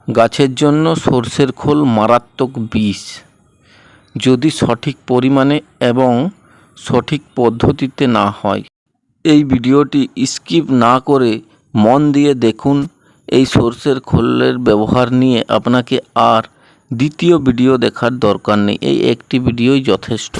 গাছের জন্য সরষের খোল মারাত্মক বিষ। যদি সঠিক পরিমাণে এবং সঠিক পদ্ধতিতে না হয়। এই ভিডিওটি স্কিপ না করে মন দিয়ে দেখুন। এই সরষের খোলের ব্যবহার নিয়ে আপনাকে আর দ্বিতীয় ভিডিও দেখার দরকার নেই, এই একটি ভিডিওই যথেষ্ট।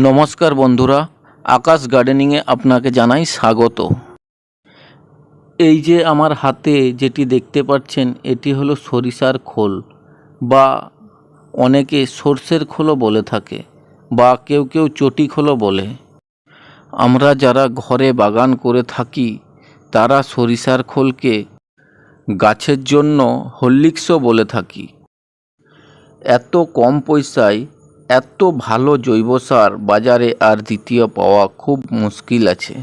নমস্কার বন্ধুরা, আকাশ গার্ডেনিংয়ে আপনাকে জানাই স্বাগত। এই যে আমার হাতে যেটি দেখতে পাচ্ছেন, এটি হলো সরিষার খোল বা অনেকে সর্ষের খোলও বলে থাকে, বা কেউ কেউ চটি খোলও বলে। আমরা যারা ঘরে বাগান করে থাকি তারা সরিষার খোলকে গাছের জন্য হরলিক্সও বলে থাকি। এত কম পয়সায় এত ভালো জৈব সার বাজারে আর দ্বিতীয় পাওয়া খুব মুশকিল আছে।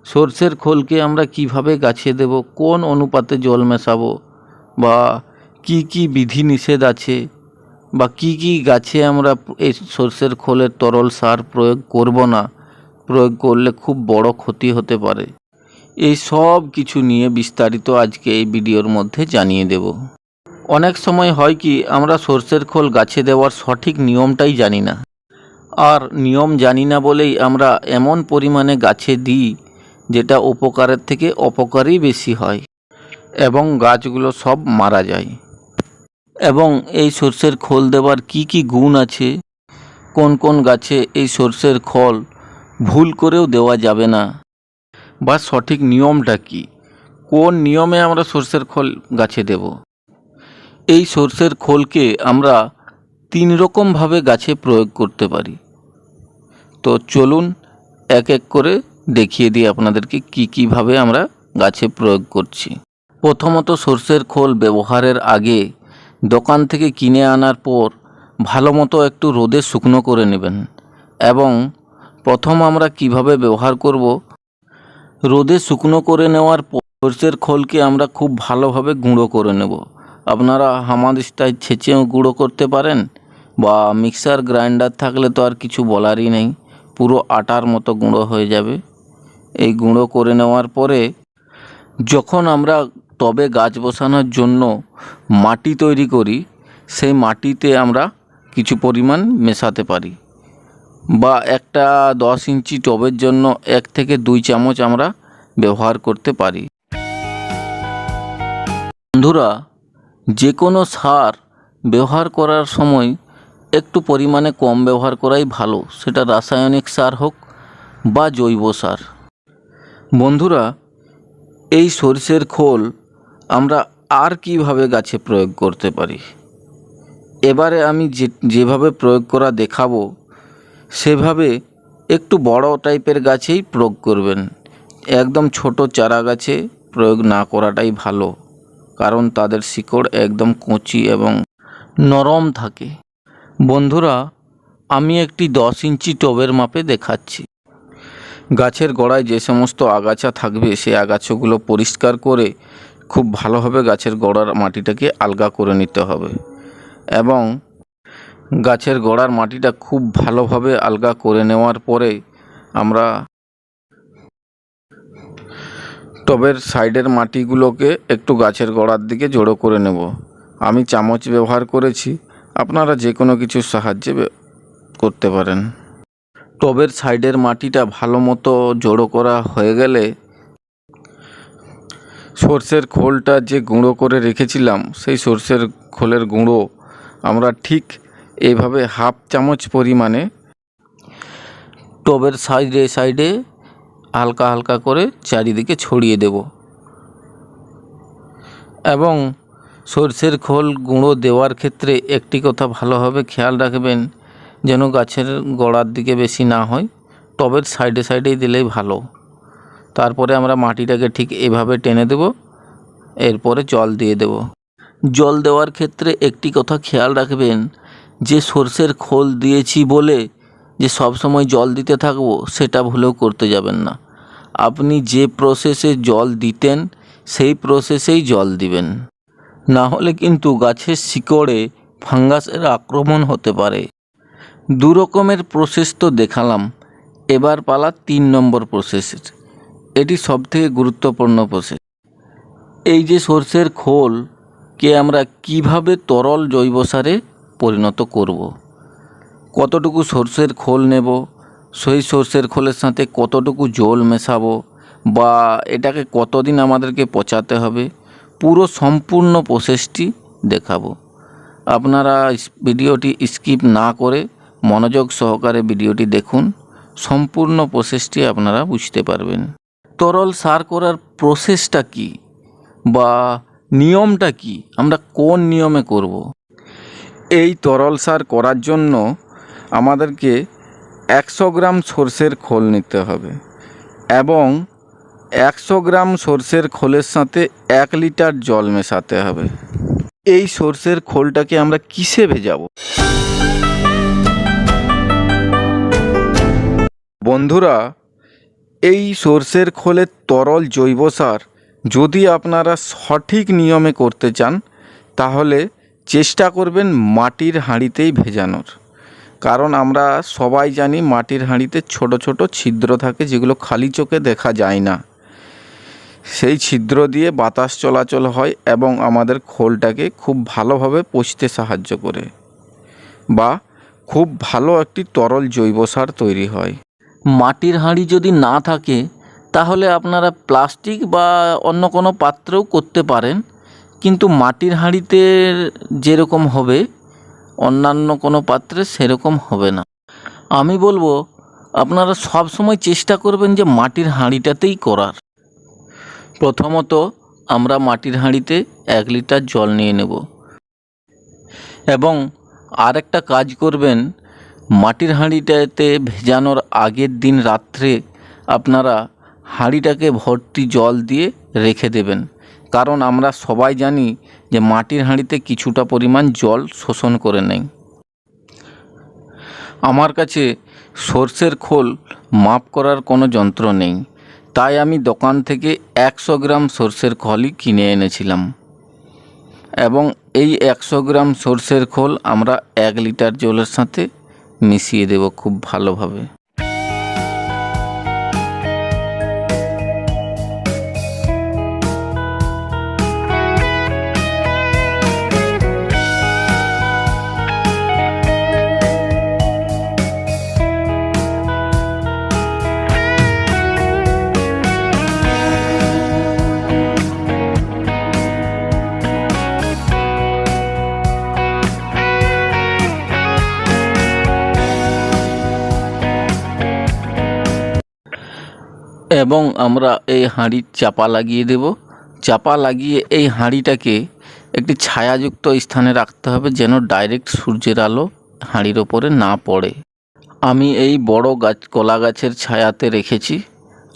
সরষের খোলকে আমরা কিভাবে গাছে দেব, কোন অনুপাতে জল মেশাবো, বা কি বিধি নিষেধ আছে, বা কি গাছে আমরা এই সরষের খোলের তরল সার প্রয়োগ করব না, প্রয়োগ করলে খুব বড় ক্ষতি হতে পারে, এই সব কিছু নিয়ে বিস্তারিত আজকে এই ভিডিওর মধ্যে জানিয়ে দেব। অনেক সময় হয় কি, আমরা সরষের খোল গাছে দেওয়ার সঠিক নিয়মটাই জানি না, আর নিয়ম জানি না বলেই আমরা এমন পরিমাণে গাছে দিই যেটা উপকারের থেকে অপকারই বেশি হয় এবং গাছগুলো সব মারা যায়। এবং এই সরষের খোল দেওয়ার কি গুণ আছে, কোন কোন গাছে এই সরষের খোল ভুল করেও দেওয়া যাবে না, বা সঠিক নিয়মটা কি, কোন নিয়মে আমরা সরষের খোল গাছে দেব। এই সরষের খোলকে আমরা 3 রকমভাবে গাছে প্রয়োগ করতে পারি। তো চলুন এক এক করে দেখিয়ে দিই আপনাদেরকে কিভাবে আমরা গাছে প্রয়োগ করছি। প্রথমত, সরষের খোল ব্যবহারের আগে দোকান থেকে কিনে আনার পর ভালো মতো একটু রোদে শুকনো করে নেবেন। এবং প্রথম আমরা কিভাবে ব্যবহার করব, রোদে শুকনো করে নেওয়ার পর সরষের খোলকে আমরা খুব ভালোভাবে গুঁড়ো করে নেব। আপনারা হামাদিস্তায় ছেঁচেও গুঁড়ো করতে পারেন, বা মিক্সার গ্রাইন্ডার থাকলে তো আর কিছু বলারই নেই, পুরো আটার মতো গুঁড়ো হয়ে যাবে। এই গুঁড়ো করে নেওয়ার পরে যখন আমরা টবে গাছ বসানোর জন্য মাটি তৈরি করি, সেই মাটিতে আমরা কিছু পরিমাণ মেশাতে পারি, বা একটা 10 ইঞ্চি টবের জন্য 1 থেকে 2 চামচ আমরা ব্যবহার করতে পারি। বন্ধুরা, যে কোনো সার ব্যবহার করার সময় একটু পরিমাণে কম ব্যবহার করাই ভালো, সেটা রাসায়নিক সার হোক বা জৈব সার। বন্ধুরা, এই সরষের খোল আমরা আর কিভাবে গাছে প্রয়োগ করতে পারি, এবারে আমি যেভাবে প্রয়োগ করা দেখাবো সেভাবে একটু বড় টাইপের গাছেই প্রয়োগ করবেন। একদম ছোট চারা গাছে প্রয়োগ না করাটাই ভালো, কারণ তাদের শিকড় একদম কচি এবং নরম থাকে। বন্ধুরা, আমি একটি 10 ইঞ্চি টবের মাপে দেখাচ্ছি। গাছের গোড়ায় যে সমস্ত আগাছা থাকবে সেই আগাছাগুলো পরিষ্কার করে খুব ভালোভাবে গাছের গোড়ার মাটিটাকে আলগা করে নিতে হবে। এবং গাছের গোড়ার মাটিটা খুব ভালোভাবে আলগা করে নেওয়ার পরে আমরা টবের সাইডের মাটিগুলোকে একটু গাছের গোড়ার দিকে জড়ো করে নেব। আমি চামচ ব্যবহার করেছি, আপনারা যে কোনো কিছুর সাহায্যে করতে পারেন। টবের সাইডের মাটিটা ভালো মতো জড়ো করা হয়ে গেলে সরষের খোলটা যে গুঁড়ো করে রেখেছিলাম, সেই সরষের খোলের গুঁড়ো আমরা ঠিক এইভাবে 1/2 চামচ পরিমাণে টবের সাইডে হালকা হালকা করে চারিদিকে ছড়িয়ে দেব। এবং সরষের খোল গুঁড়ো দেওয়ার ক্ষেত্রে একটি কথা ভালোভাবে খেয়াল রাখবেন, যেন গাছের গোড়ার দিকে বেশি না হয়, টবের সাইডেই দিলেই ভালো। তারপরে আমরা মাটিটাকে ঠিক এভাবে টেনে দেব, এরপরে জল দিয়ে দেব। জল দেওয়ার ক্ষেত্রে একটি কথা খেয়াল রাখবেন, যে সরষের খোল দিয়েছি বলে যে সব সময় জল দিতে থাকবো, সেটা ভুলেও করতে যাবেন না। আপনি যে প্রসেসে জল দিতেন সেই প্রসেসেই জল দিবেন, না হলে কিন্তু গাছের শিকড়ে ফাঙ্গাসের আক্রমণ হতে পারে। 2 রকমের প্রসেস তো দেখালাম, এবার পালা 3 নম্বর প্রসেসের। এটি সবথেকে গুরুত্বপূর্ণ প্রসেস। এই যে সর্ষের খোলকে আমরা কিভাবে তরল জৈব সারে পরিণত করব। কতটুকু সর্ষের খোল নেব, সেই সর্ষের খোলের সাথে কতটুকু জল মেশাবো, বা এটাকে কতদিন আমাদেরকে পচাতে হবে, পুরো সম্পূর্ণ প্রসেসটি দেখাবো। আপনারা ভিডিওটি স্কিপ না করে মনোযোগ সহকারে ভিডিওটি দেখুন, সম্পূর্ণ প্রসেসটি আপনারা বুঝতে পারবেন। তরল সার করার প্রসেসটা কি বা নিয়মটা কি, আমরা কোন নিয়মে করব। এই তরল সার করার জন্য আমাদেরকে 100 গ্রাম সর্ষের খোল নিতে হবে এবং 100 গ্রাম সর্ষের খোলের সাথে 1 লিটার জল মেশাতে হবে। এই সর্ষের খোলটাকে আমরা কিসে ভেজাবো? বন্ধুরা, এই সর্ষের খোলের তরল জৈব সার যদি আপনারা সঠিক নিয়মে করতে চান তাহলে চেষ্টা করবেন মাটির হাঁড়িতেই ভেজানোর। কারণ আমরা সবাই জানি মাটির হাঁড়িতে ছোট ছোট ছিদ্র থাকে, যেগুলো খালি চোখে দেখা যায় না। সেই ছিদ্র দিয়ে বাতাস চলাচল হয় এবং আমাদের খোলটাকে খুব ভালোভাবে পচতে সাহায্য করে, বা খুব ভালো একটি তরল জৈব সার তৈরি হয়। মাটির হাঁড়ি যদি না থাকে তাহলে আপনারা প্লাস্টিক বা অন্য কোনো পাত্রেও করতে পারেন, কিন্তু মাটির হাঁড়িতে যেরকম হবে অন্যান্য কোনো পাত্রে সেরকম হবে না। আমি বলবো আপনারা সব সময় চেষ্টা করবেন যে মাটির হাঁড়িটাতেই করার। প্রথমত আমরা মাটির হাঁড়িতে 1 লিটার জল নিয়ে নেব এবং আরেকটা কাজ করবেন, মাটির হাঁড়িটাতে ভেজানোর আগের দিন রাত্রে আপনারা হাঁড়িটাকে ভর্তি জল দিয়ে রেখে দেবেন। কারণ আমরা সবাই জানি যে মাটির হাঁড়িতে কিছুটা পরিমাণ জল শোষণ করে নেয়। আমার কাছে সর্ষের খোল মাপ করার কোনো যন্ত্র নেই, তাই আমি দোকান থেকে 100 গ্রাম সর্ষের খোলই কিনে এনেছিলাম এবং এই 100 গ্রাম সর্ষের খোল আমরা 1 লিটার জলের সাথে মিশিয়ে দেব খুব ভালোভাবে। এবং আমরা এই হাঁড়ির চাপা লাগিয়ে দেব। চাপা লাগিয়ে এই হাঁড়িটাকে একটি ছায়াযুক্ত স্থানে রাখতে হবে, যেন ডাইরেক্ট সূর্যের আলো হাঁড়ির ওপরে না পড়ে। আমি এই বড় গাছ কলা গাছের ছায়াতে রেখেছি,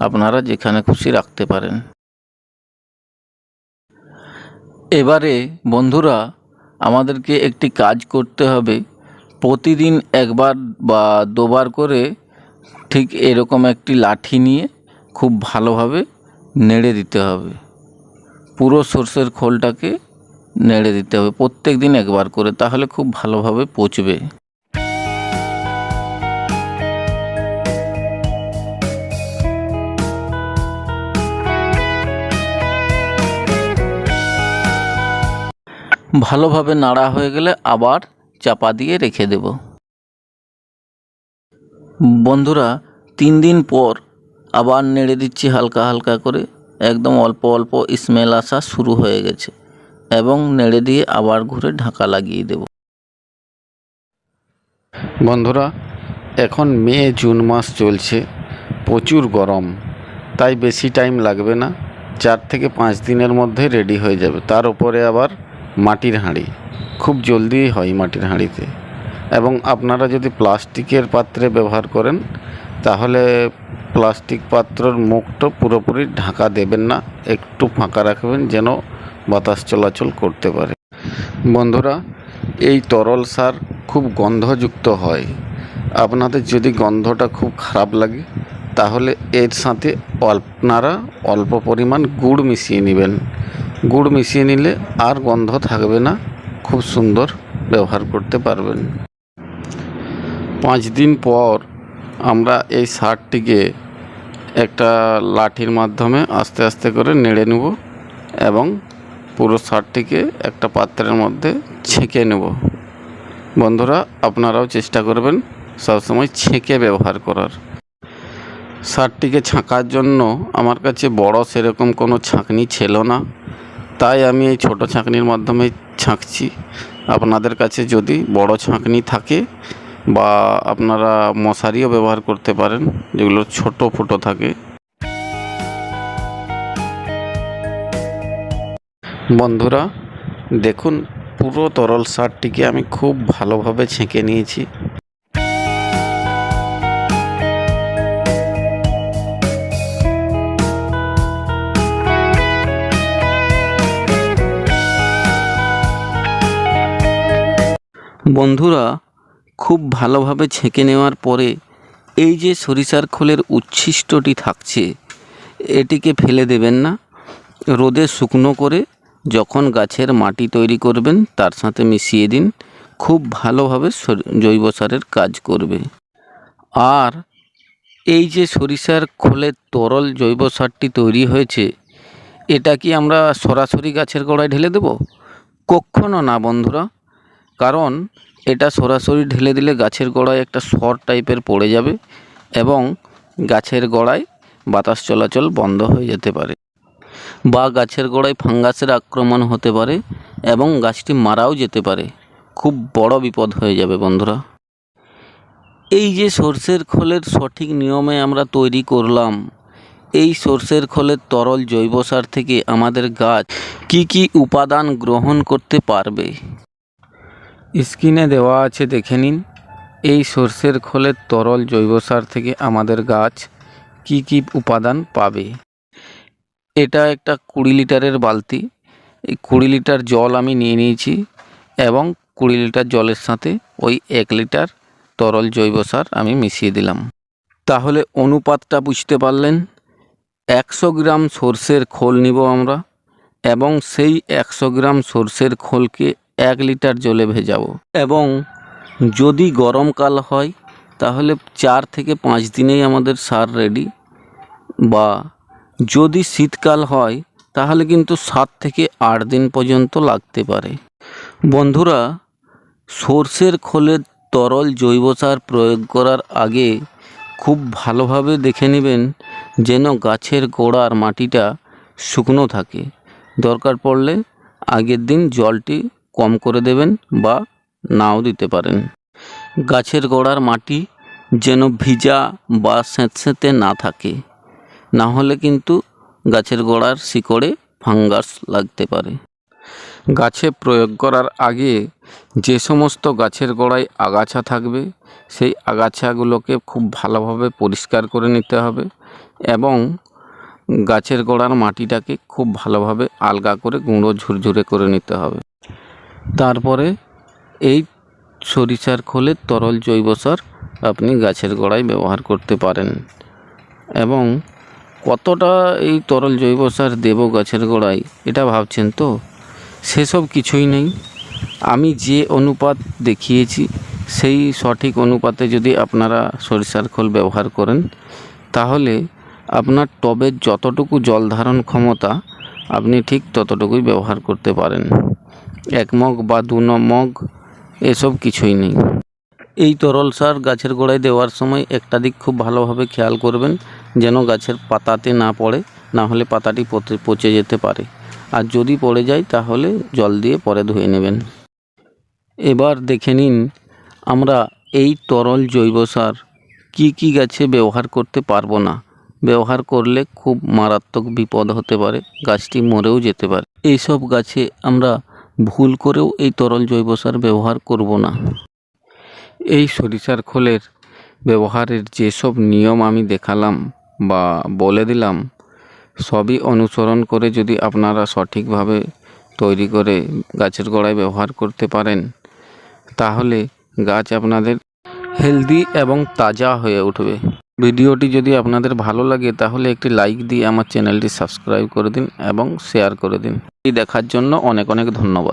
আপনারা যেখানে খুশি রাখতে পারেন। এবারে বন্ধুরা আমাদেরকে একটি কাজ করতে হবে, প্রতিদিন 1 বার বা 2 বার করে ঠিক এরকম একটি লাঠি নিয়ে খুব ভালোভাবে নেড়ে দিতে হবে। পুরো সর্ষের খোলটাকে নেড়ে দিতে হবে প্রত্যেক দিন 1 বার করে, তাহলে খুব ভালোভাবে পচবে। ভালোভাবে নাড়া হয়ে গেলে আবার চাপা দিয়ে রেখে দেব। বন্ধুরা 3 দিন পর আবার নেড়ে দিচ্ছি হালকা হালকা করে, একদম অল্প অল্প স্মেল আসা শুরু হয়ে গেছে এবং নেড়ে দিয়ে আবার ঘুরে ঢাকা লাগিয়ে দেব। বন্ধুরা এখন মে জুন মাস চলছে, প্রচুর গরম, তাই বেশি টাইম লাগবে না, 4 থেকে 5 দিনের মধ্যে রেডি হয়ে যাবে। তার উপরে আবার মাটির হাঁড়ি, খুব জলদি হয় মাটির হাঁড়িতে। এবং আপনারা যদি প্লাস্টিকের পাত্রে ব্যবহার করেন তাহলে প্লাস্টিক পাত্রর মুখটা পুরোপুরি ঢাকা দেবেন না, একটু ফাঁকা রাখবেন যেন বাতাস চলাচল করতে পারে। বন্ধুরা এই তরল সার খুব গন্ধযুক্ত হয়, আপনাদের যদি গন্ধটা খুব খারাপ লাগে তাহলে এর সাথে আপনারা অল্প পরিমাণ গুড় মিশিয়ে নেবেন। গুড় মিশিয়ে নিলে আর গন্ধ থাকবে না, খুব সুন্দর ব্যবহার করতে পারবেন। 5 দিন পর আমরা এই সারটিকে একটা লাঠির মাধ্যমে আস্তে আস্তে করে নেড়ে নেব এবং পুরো সারটিকে একটা পাত্রের মধ্যে ছেঁকে নেব। বন্ধুরা, আপনারাও চেষ্টা করবেন সবসময় ছেঁকে ব্যবহার করার। সারটিকে ছাঁকার জন্য আমার কাছে বড় সেরকম কোনো ছাঁকনি ছিল না, তাই আমি এই ছোট ছাঁকনির মাধ্যমে ছাঁকছি। আপনাদের কাছে যদি বড় ছাঁকনি থাকে বা আপনারা মশারিও ব্যবহার করতে পারেন, যেগুলো ছোট ফুটো থাকে। বন্ধুরা দেখুন, পুরো তরল সারটিকে আমি খুব ভালোভাবে ছেঁকে নিয়েছি। বন্ধুরা, খুব ভালোভাবে ছেঁকে নেওয়ার পরে এই যে সরিষার খোলের উচ্ছিষ্টটি থাকছে, এটিকে ফেলে দেবেন না। রোদে শুকনো করে যখন গাছের মাটি তৈরি করবেন তার সাথে মিশিয়ে দিন, খুব ভালোভাবে জৈব সারের কাজ করবে। আর এই যে সরিষার খোলের তরল জৈব সারটি তৈরি হয়েছে, এটা কি আমরা সরাসরি গাছের গোড়ায় ঢেলে দেব? কখনো না বন্ধুরা, কারণ এটা সরাসরি ঢেলে দিলে গাছের গোড়ায় একটা সর টাইপের পড়ে যাবে এবং গাছের গোড়ায় বাতাস চলাচল বন্ধ হয়ে যেতে পারে, বা গাছের গোড়ায় ফাঙ্গাসের আক্রমণ হতে পারে এবং গাছটি মারাও যেতে পারে। খুব বড় বিপদ হয়ে যাবে বন্ধুরা। এই যে সর্ষের খোলের সঠিক নিয়মে আমরা তৈরি করলাম, এই সর্ষের খোলের তরল জৈব সার থেকে আমাদের গাছ কি কি উপাদান গ্রহণ করতে পারবে, স্ক্রিনে দেওয়া আছে, দেখে নিন। এই সর্ষের খোলের তরল জৈব সার থেকে আমাদের গাছ কি কি উপাদান পাবে। এটা একটা 20 লিটারের বালতি। এই 20 লিটার জল আমি নিয়ে নিয়েছি এবং 20 লিটার জলের সাথে ওই 1 লিটার তরল জৈব সার আমি মিশিয়ে দিলাম। তাহলে অনুপাতটা বুঝতে পারলেন। 100 গ্রাম সর্ষের খোল নিব আমরা এবং সেই 100 গ্রাম সর্ষের খোলকে 1 লিটার জলে ভেজাবো। এবং যদি গরমকাল হয় তাহলে 4 থেকে 5 দিনেই আমাদের সার রেডি, বা যদি শীতকাল হয় তাহলে কিন্তু 7 থেকে 8 দিন পর্যন্ত লাগতে পারে। বন্ধুরা, সর্ষের খোলের তরল জৈব সার প্রয়োগ করার আগে খুব ভালোভাবে দেখে নেবেন যেন গাছের গোড়ার মাটিটা শুকনো থাকে। দরকার পড়লে আগের দিন জলটি কম করে দেবেন বা নাও দিতে পারেন। গাছের গোড়ার মাটি যেন ভিজা বা স্যাঁতস্যাঁতে না থাকে, না হলে কিন্তু গাছের গোড়ার শিকড়ে ফাঙ্গাস লাগতে পারে। গাছে প্রয়োগ করার আগে যে সমস্ত গাছের গোড়ায় আগাছা থাকবে সেই আগাছাগুলোকে খুব ভালোভাবে পরিষ্কার করে নিতে হবে এবং গাছের গোড়ার মাটিটাকে খুব ভালোভাবে আলগা করে গুঁড়ো ঝুরঝুরে করে নিতে হবে। তারপরে এই সরিষার খোলের তরল জৈব সার আপনি গাছের গোড়ায় ব্যবহার করতে পারেন। এবং কতটা এই তরল জৈব সার দেব গাছের গোড়ায় এটা ভাবছেন তো? সেসব কিছুই নেই। আমি যে অনুপাত দেখিয়েছি সেই সঠিক অনুপাতে যদি আপনারা সরিষার খোল ব্যবহার করেন তাহলে আপনার টবের যতটুকু জল ধারণ ক্ষমতা আপনি ঠিক ততটুকুই ব্যবহার করতে পারেন। 1 মগ বা 2 মগ এসব কিছুই নেই। এই তরল সার গাছের গোড়ায় দেওয়ার সময় একটা দিক খুব ভালোভাবে খেয়াল করবেন যেন গাছের পাতাতে না পড়ে, না হলে পাতাটি পচে যেতে পারে। আর যদি পড়ে যায় তাহলে জল দিয়ে পরে ধুয়ে নেবেন। এবার দেখে নিন আমরা এই তরল জৈব সার কী কী গাছে ব্যবহার করতে পারবো না। ব্যবহার করলে খুব মারাত্মক বিপদ হতে পারে, গাছটি মরেও যেতে পারে। এইসব গাছে আমরা ভুল করেও এই তরল জৈব সার ব্যবহার করব না। এই সরিষার খোলের ব্যবহারের যেসব নিয়ম আমি দেখালাম বা বলে দিলাম, সবই অনুসরণ করে যদি আপনারা সঠিকভাবে তৈরি করে গাছের গোড়ায় ব্যবহার করতে পারেন তাহলে গাছ আপনাদের হেলদি এবং তাজা হয়ে উঠবে। ভিডিওটি যদি আপনাদের ভালো লাগে তাহলে একটি লাইক দিয়ে আমার চ্যানেলটি সাবস্ক্রাইব করে দিন এবং শেয়ার করে দিন। এই দেখার জন্য অনেক অনেক ধন্যবাদ।